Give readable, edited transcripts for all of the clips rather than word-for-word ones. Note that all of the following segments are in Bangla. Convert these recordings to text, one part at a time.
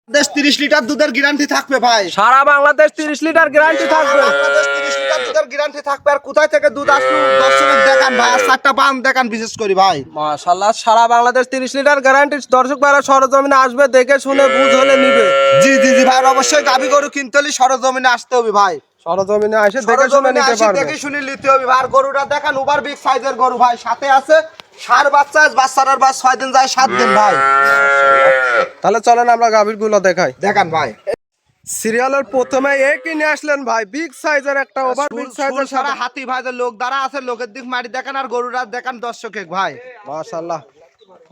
দেশ 30 লিটার দুধের গ্যারান্টি থাকবে ভাই। সারা বাংলাদেশ 30 লিটার গ্যারান্টি থাকবে। বাংলাদেশ 30 লিটার দুধের গ্যারান্টি থাকবে। আর কোথায় থেকে দুধ আসলো দর্শক দেখান ভাই, আর চারটা পান দেখান বিশেষ করে ভাই। মাশাআল্লাহ, সারা বাংলাদেশ 30 লিটার গ্যারান্টি। দর্শক ভাইরা সরজমিনে আসবে, দেখে শুনে বুঝ হলে নিবে। জি জি জি ভাই, অবশ্যই গাবি গরু কিনতে হলে সরজমিনে আসতে হবে ভাই। সরজমিনে এসে দেখে শুনে সরজমিনে নিতে আসি পারবে। দেখে শুনে নিতে হবে ভাই। আর গরুটা দেখান ওভার বিগ সাইজের গরু ভাই, সাথে আছে ষাঁড় বাচ্চা, বাচ্চাটার বাস 6 দিন যায় 7 দিন ভাই। তাহলে চলেন আমরা গাভীর গুলো দেখাই। দেখান ভাই। সিরিয়ালের প্রথমে একই নিয়ে আসলেন ভাই, বিগ সাইজের একটা ওভার বিগ সাইজের সারা হাতি ভাই, যে লোক দ্বারা আছে, লোকের দিক মারি দেখান আর গরুরা দেখান দর্শকে ভাই। মাশাআল্লাহ,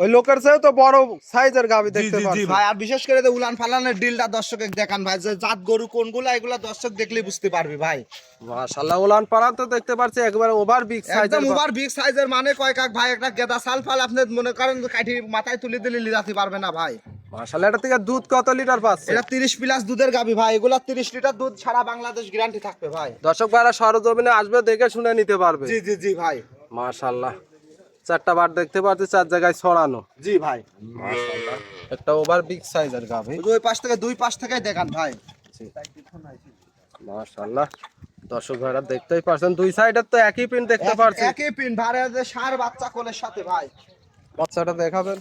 ওই লোকের চেয়েও তো বড় সাইজের গাভী দেখতে জি পাচ্ছি ভাই। আর বিশেষ করে যে উলান ফালানের ডিলটা দর্শকে দেখান ভাই, যে জাত গরু কোনগুলা এগুলা দর্শক দেখলেই বুঝতে পারবি ভাই। মাশাআল্লাহ, উলান পালান তো দেখতে পাচ্ছি একবারে ওভার বিগ সাইজের। একদম ওভার বিগ সাইজের মানে কয় কাক ভাই, একটা গেদা সাল ফাল আপনি মনে করেন কাঠি মাথায় তুলে দিলে লিজাতে পারবে না ভাই। মাশাআল্লাহ, এটা থেকে দুধ কত লিটার পাচ্ছে? এটা 30 প্লাস দুধের গাবি ভাই। এগুলা 30 লিটার দুধ সারা বাংলাদেশ গ্যারান্টি থাকবে ভাই। দর্শক ভাইরা সরজমিনে আসবে, দেখে শুনে নিতে পারবে। জি জি জি ভাই। মাশাআল্লাহ, চারটা বার দেখতে পাচ্ছি, চার জায়গায় ছড়ানো। জি ভাই। মাশাআল্লাহ, একটা ওভার বিগ সাইজের গাভী। ওই পাশ থেকে দুই পাশ থেকে দেখান ভাই। মাশাআল্লাহ, দর্শক ভাইরা দেখতেই পারছেন, দুই সাইডের তো একই পিন দেখতে পাচ্ছি। একই পিন ভাই, যে ষাঁড় বাচ্চা কোলের সাথে ভাই। বাচ্চাটা দেখাবেন।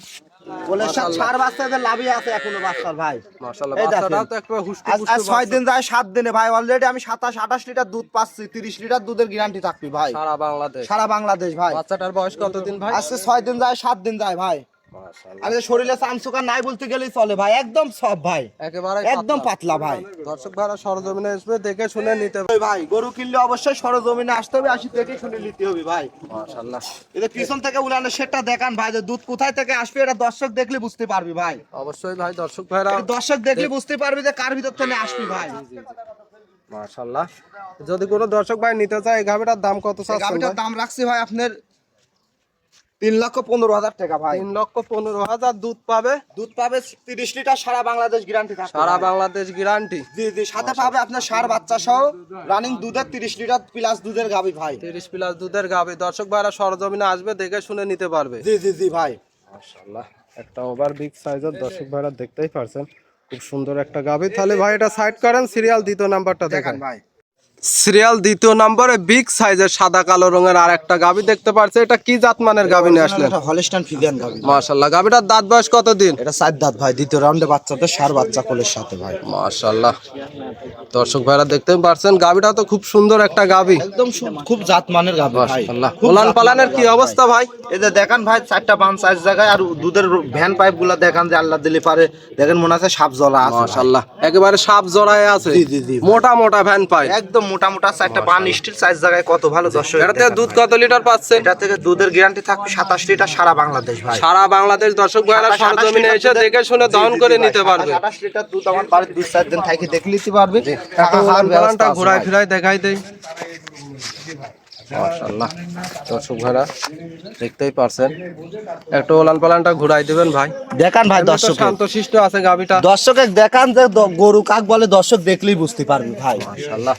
কোলের সাথে ষাঁড় বাচ্চাদের লাভই আছে এখনো বাচ্চার ভাই। মাশাআল্লাহ, এই দেখেন। বাচ্চাটাও তো একবার হুস্টু আজ পুস্টু 6 দিন যায় 7 দিনে ভাই। অলরেডি আমি 27-28 লিটার দুধ পাচ্ছি। 30 লিটার দুধের গ্যারান্টি থাকবে ভাই সারা বাংলাদেশ। সারা বাংলাদেশ ভাই। বাচ্চাটার বয়স কতদিন ভাই? আজকে 6 দিন যায় 7 দিন যায় ভাই। মাশাআল্লাহ, আর শরীরে চামচুকা নাই বলতে গেলেই চলে ভাই। একদম সব ভাই, একেবারে একদম পাতলা ভাই। দর্শক ভাইরা সরজমিনে আসবে, দেখে শুনে নিতে ওই ভাই গরু কিনলে অবশ্যই সরজমিনে আসতে হবে, আসি দেখে শুনে নিতে হবে ভাই। মাশাআল্লাহ, এই যে পিছন থেকে উলানে সেটা দেখান ভাই, যে দুধ কোথায় থেকে আসবে এটা দর্শক দেখলে বুঝতে পারবি ভাই। অবশ্যই ভাই, দর্শক ভাইরা। এটা দর্শক দেখলে বুঝতে পারবি যে কার ভিতর থেকে আসবি ভাই। মাশাআল্লাহ, যদি কোনো দর্শক ভাই নিতে চায়, এই গাভীটার দাম কত এই চাচ্ছেন গাভিটার ভাই? দাম রাখছি ভাই আপনার 3,15,000 টাকা ভাই। 3,15,000 দুধ পাবে। দুধ পাবে 30 লিটার, সারা বাংলাদেশ গ্যারান্টি থাকবে সারা ভাই। বাংলাদেশ গ্যারান্টি। জি জি, সাথে পাবে আপনার ষাঁড় বাচ্চা সহ রানিং দুধের 30 লিটার প্লাস দুধের গাভি ভাই। 30 প্লাস দুধের গাভী। দর্শক ভাইরা সরজমিনে আসবে, দেখে শুনে নিতে পারবে। জি জি জি ভাই। মাশাআল্লাহ, একটা ওভার বিগ সাইজের, দর্শক ভাইরা দেখতেই পারছেন, খুব সুন্দর একটা গাভী। তাহলে ভাই এটা সাইড করেন, সিরিয়াল দ্বিতীয় নাম্বারটা দেখান দেখেন ভাই। সিরিয়াল দ্বিতীয় নম্বরে বিগ সাইজের সাদা কালো রঙের আর একটা গাভী দেখতে পারছে। এটা কি জাতমানের গাভী নিয়ে আসলেন? এটা হলস্টাইন ফ্রিজিয়ান গাভি। মাশাআল্লাহ, গাভীটার দাঁত বয়স কতদিন? এটা 4 দাঁত ভাই। দ্বিতীয় রাউন্ডে বাচ্চাদের ষাঁড় বাচ্চা কোলের সাথে ভাই। মাশাআল্লাহ, দর্শক ভাইরা দেখতে পারছেন, গাভীটা তো খুব সুন্দর একটা গাভী। একদম খুব জাত মানের গাভি ভাই। মাশাআল্লাহ, উলান পালানের কি অবস্থা ভাই? এই যে দেখান ভাই, 4টা পাঁচ সাইজ জায়গায়। আর দুধের ভ্যান পাইপ গুলা দেখান, যে আল্লাহ দিলে পারে দেখেন মনে আছে সাপ জলা আছে। মাশাআল্লাহ, একেবারে সাপ জড়ায় আছে। জি জি জি। মোটা মোটা ভ্যান পাই, একদম মোটা মোটা 4টা পান স্টিল সাইজ জায়গায়, কত ভালো দর্শক। এটা থেকে দুধ কত লিটার পাচ্ছে? এটা থেকে দুধের গ্যারান্টি থাকবে 27 লিটার, সারা বাংলাদেশ ভাই। সারা বাংলাদেশ দর্শক ভাইরা 27 সরজমিনে লিটার এসে দুধের- দেখে শুনে জি, দহন জি, করে জি ভাই। নিতে পারবে। 27 লিটার দুধ আমার বাড়ির 2-4 দিন থাকি দেখে নিতে পারবে। টাকা খাওয়ার উলান ব্যবস্থা পালানটা আছে ঘুরাই ভাই। ফিরাই দেখাই দেই। মাশাআল্লাহ, দর্শক ভাইরা দেখতেই পারছেন, একটু উলান পালানটা ঘুরাই দিবেন ভাই। দেখান ভাই দর্শক, শান্তশিষ্ট আছে গাভীটা। দর্শকে দেখান যে গরু কাক বলে, দর্শক দেখলেই বুঝতে পারবে ভাই। মাশাআল্লাহ,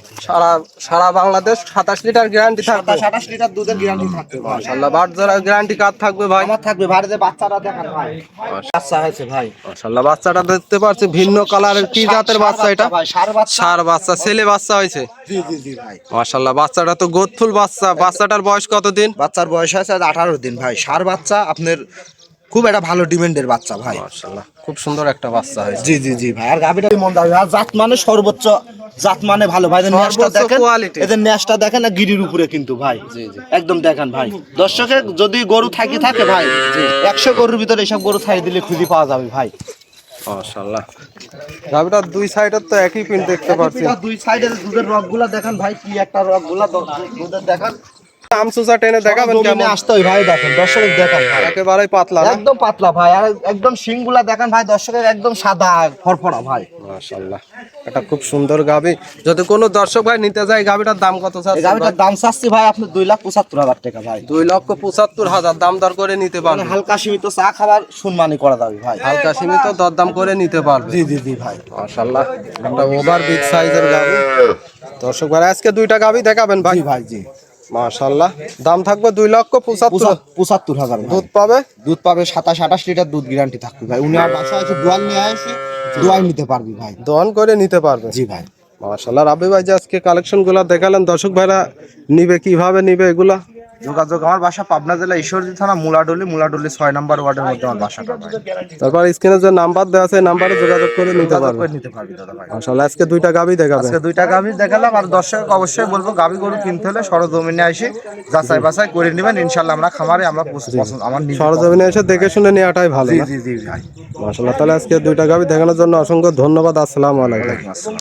সারা বাংলাদেশ 27 লিটার গ্যারান্টি থাকবে। 27 লিটার দুধের গ্যারান্টি থাকবে ভাই। মাশাআল্লাহ, বাট জোড়া গ্যারান্টি কার্ড থাকবে ভাই। আমার থাকবে ভাই। যে বাচ্চাটা দেখান ভাই, বাচ্চা হয়েছে ভাই। মাশাআল্লাহ, বাচ্চাটা দেখতে পাচ্ছি ভিন্ন কালারের। কি জাতের বাচ্চা এটা? ভাই ষাঁড় বাচ্চা। ষাঁড় বাচ্চা, ছেলে বাচ্চা হয়েছে। জি জি জি ভাই। মাশাআল্লাহ, বাচ্চাটা তো গোদফুল বাচ্চা। বাচ্চাটার বয়স কতদিন? বাচ্চার বয়স হয়েছে 18 দিন ভাই। ষাঁড় বাচ্চা আপনার খুব একটা ভালো ডিমান্ডের বাচ্চা ভাই। মাশাআল্লাহ, খুব সুন্দর একটা বাচ্চা হয়েছে। জি জি জি ভাই। আর গাবিটা মন দাবি, আর জাত মানে সর্বোচ্চ জাত মানে ভালো ভাই। এদের ন্যাসটা সর্বোচ্চ দেখেন, quality। এদের ন্যাসটা দেখেন না গিরির উপরে কিন্তু ভাই। জি জি। একদম দেখেন ভাই। দর্শকে যদি গরু থাকে ভাই, 100 গরুর ভিতরে এসব গরু থাই দিলে খুঁজে পাওয়া যাবে ভাই। মাশাআল্লাহ, গাভীটার দুই সাইডের তো একই প্রিন্ট দেখতে পাচ্ছি। দুই সাইডের দুধের রগগুলা দেখেন ভাই, কি একটা রগগুলা দুধের দেখান। আমসুসা টেনে দেখাবেন জমিনে কেমন? আসতে হয় ভাই। দেখেন দর্শক দেখান ভাই, একেবারেই পাতলা না? একদম পাতলা ভাই। আর একদম শিংগুলা দেখান ভাই, দর্শকের একদম সাদা ফরফরা ভাই। মাশাআল্লাহ, এটা খুব সুন্দর গাভী। যদি কোনো দর্শক ভাই নিতে যায়, গাভীটার দাম কত এই চাচ্ছেন? গাবিটার দাম চাচ্ছি ভাই আপনি 2,75,000 টাকা ভাই। 2,75,000 দাম দর করে নিতে পারবে। হালকা সীমিত চা খাবার সম্মানী করা যাবে ভাই। হালকা সীমিত দরদাম করে নিতে পারবে। জি জি জি ভাই। মাশাআল্লাহ, একটা ওভার বিগ সাইজের গাভী। দর্শক ভাই আজকে দুইটা গাভী দেখাবেন ভাই? জি ভাই জি। মাশাআল্লাহ, দাম থাকবে 2,75,000। 75,000 দুধ পাবে? দুধ পাবে 27-28 লিটার দুধ গ্যারান্টি থাকবে ভাই। উনি আর বাসা আছে দুয়াল নিয়ে আসে, দোয়াই নিতে পারবি ভাই। দহন করে নিতে পারবে। জি ভাই। মাশাআল্লাহ রাব্বি ভাই যে আজকে কালেকশন গুলা দেখালেন, দর্শক ভাইরা নিবে কিভাবে নিবে এগুলা? যোগাযোগ আমার বাসা পাবনা জেলা ঈশ্বরদী থানা মুলাডুলি 6 নম্বর ওয়ার্ডের মধ্যে আমার বাসাটা ভাই। তারপর স্ক্রিনে যে নাম্বার দেওয়া আছে নাম্বারে যোগাযোগ করে নিতে যোগাযোগ পারবে। করে নিতে পারবি দাদা ভাই। মাশাআল্লাহ আজকে দুইটা গাবি দেখাবে। আজকে দুইটা গাভী দেখালাম, আর দর্শক অবশ্যই বলবো গাভী গরু কিনতে হলে সরজমিনে এসে যাচাই বাছাই করে নেবেন, ইনশাআল্লাহ আমরা খামারে আমরা পছন্দ আমার নিজে সরজমিনে এসে দেখে শুনে নেওয়াটাই ভালো জি না? জি জি ভাই। মাশাআল্লাহ তাহলে আজকে দুইটা গাবি দেখানোর জন্য অসংখ্য ধন্যবাদ। আসসালামু আলাইকুম। আসসালাম।